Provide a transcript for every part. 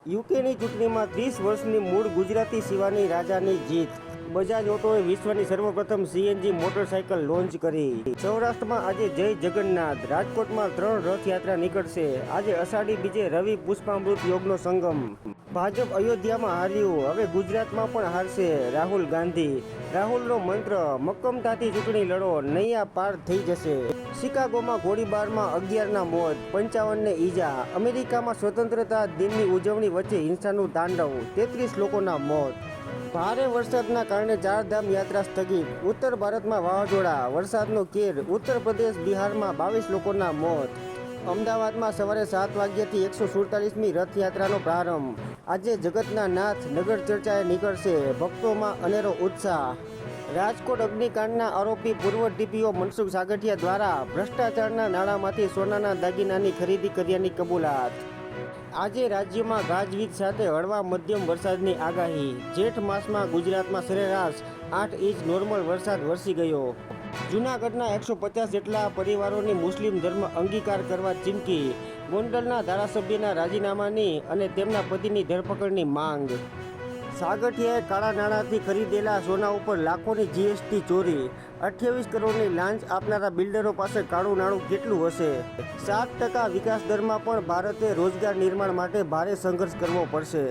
યુકેની ચૂંટણીમાં 30 વર્ષની મૂળ ગુજરાતી શિવાની રાજાની જીત. બજાજ ઓટોએ વિશ્વની સર્વપ્રથમ સીએનજી મોટરસાઇકલ લોન્ચ કરી. સૌરાષ્ટ્રમાં આજે જય જગન્નાથ. રાજકોટમાં 3 રથયાત્રા નીકળશે. આજે અષાઢી બીજે રવિ પુષ્પામૃત યોગનો સંગમ. ભાજપ અયોધ્યામાં હાર્યું, હવે ગુજરાતમાં પણ હારશે. રાહુલ ગાંધી. રાહુલનો મંત્ર, મક્કમતાથી ચૂંટણી લડો, નૈયા પાર થઈ જશે. શિકાગોમાં ગોળીબારમાં 11ના મોત, 55ને ઈજા. અમેરિકામાં સ્વતંત્રતા દિનની ઉજવણી વચ્ચે હિંસાનું તાંડવ, 33 લોકોના મોત. ભારે વરસાદના કારણે ચારધામ યાત્રા સ્થગિત. ઉત્તર ભારતમાં વાવાઝોડા, વરસાદનો કેર. ઉત્તર પ્રદેશ, બિહારમાં 22 લોકોના મોત. અમદાવાદમાં સવારે 7 વાગ્યાથી 147મી રથયાત્રાનો પ્રારંભ. આજે જગતના નાથ નગર ચર્ચાએ નીકળશે. ભક્તોમાં અનેરો ઉત્સાહ. રાજકોટ અગ્નિકાંડના આરોપી પૂર્વ ટીપીઓ મનસુખ સાગઠિયા દ્વારા ભ્રષ્ટાચારના નાણાંમાંથી સોનાના દાગીનાની ખરીદી કર્યાની કબૂલાત. આજે રાજ્યમાં ગાજવીજ સાથે હળવા મધ્યમ વરસાદની આગાહી. જેઠ માસમાં ગુજરાતમાં સરેરાશ 8 ઇંચ નોર્મલ વરસાદ વરસી ગયો. જૂનાગઢના 150 જેટલા પરિવારોની મુસ્લિમ ધર્મ અંગીકાર કરવા ચીમકી. ગોંડલના ધારાસભ્યના રાજીનામાની અને તેમના પતિની ધરપકડની માંગ. સાગઠિયાએ કાળા નાણાંથી ખરીદેલા સોના ઉપર લાખોની જીએસટી ચોરી. 28 કરોડની લાંચ આપનારા બિલ્ડરો પાસે કાળું નાણું કેટલું હશે? 7% વિકાસ દરમાં પણ ભારતે રોજગાર નિર્માણ માટે ભારે સંઘર્ષ કરવો પડશે.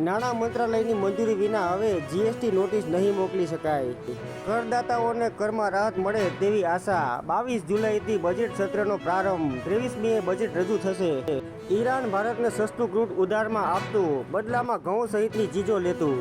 નાણાં મંત્રાલયની મંજૂરી વિના હવે જીએસટી નોટિસ નહીં મોકલી શકાય. કરદાતાઓને કરમાં રાહત મળે તેવી આશા. 22 જુલાઈથી બજેટ સત્રનો પ્રારંભ. 23મીએ બજેટ રજૂ થશે. ઈરાન ભારતને સસ્તું ક્રૂડ ઉધારમાં આપતું, બદલામાં ઘઉં સહિતની ચીજો લેતું.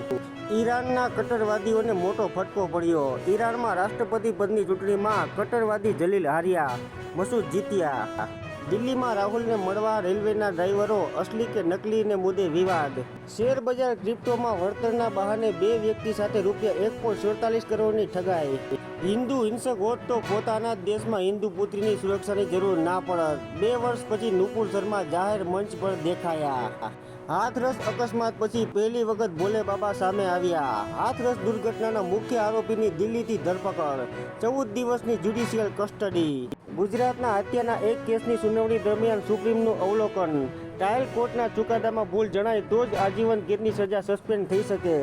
ઈરાનના કટ્ટરવાદીઓને મોટો ફટકો પડ્યો. ઈરાનમાં રાષ્ટ્રપતિ પદની ચૂંટણીમાં કટ્ટરવાદી જલીલ હાર્યા, મસૂદ જીત્યા. દિલ્હીમાં રાહુલને મળવા રેલવેના ડ્રાઈવરો, અસલી કે નકલીને મુદ્દે વિવાદ. શેર બજાર ક્રિપ્ટોમાં વળતરના બહાને 2 વ્યક્તિ સાથે ₹1.47 કરોડની ઠગાઈ. હિન્દુ હિંસક હોત તો પોતાના જ દેશમાં હિન્દુ પુત્રીની સુરક્ષાની જરૂર ના પડત. 2 વર્ષ પછી નુપુર શર્મા જાહેર મંચ પર દેખાયા. હાથરસ અકસ્માત પછી પહેલી વખત ભોલે બાબા સામે આવ્યા. હાથરસ દુર્ઘટનાના મુખ્ય આરોપીની દિલ્હીથી ધરપકડ. 14 દિવસની જ્યુડિશિયલ કસ્ટડી. ગુજરાતના હત્યાના એક કેસની સુનાવણી દરમિયાન સુપ્રીમનું અવલોકન. ટ્રાયલ કોર્ટના ચુકાદામાં ભૂલ જણાય તો જ આજીવન કેદની સજા સસ્પેન્ડ થઈ શકે.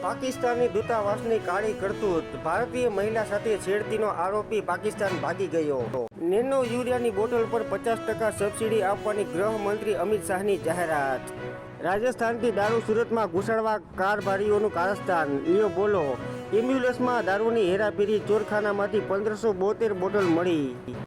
પાકિસ્તાનની દૂતાવાસની કાળી કરતૂત. ભારતીય મહિલા સાથે છેડતીનો આરોપી પાકિસ્તાન ભાગી ગયો. નેનો યુરિયાની બોટલ પર 50% સબસિડી આપવાની ગૃહમંત્રી અમિત શાહની જાહેરાત. રાજસ્થાનથી દારૂ સુરતમાં ઘુસાડવા કારભારીઓનું કારસ્તાન. લિયો બોલો. એમ્બ્યુલન્સમાં દારૂની હેરાફેરી. ચોરખાનામાંથી 1572 બોટલ મળી.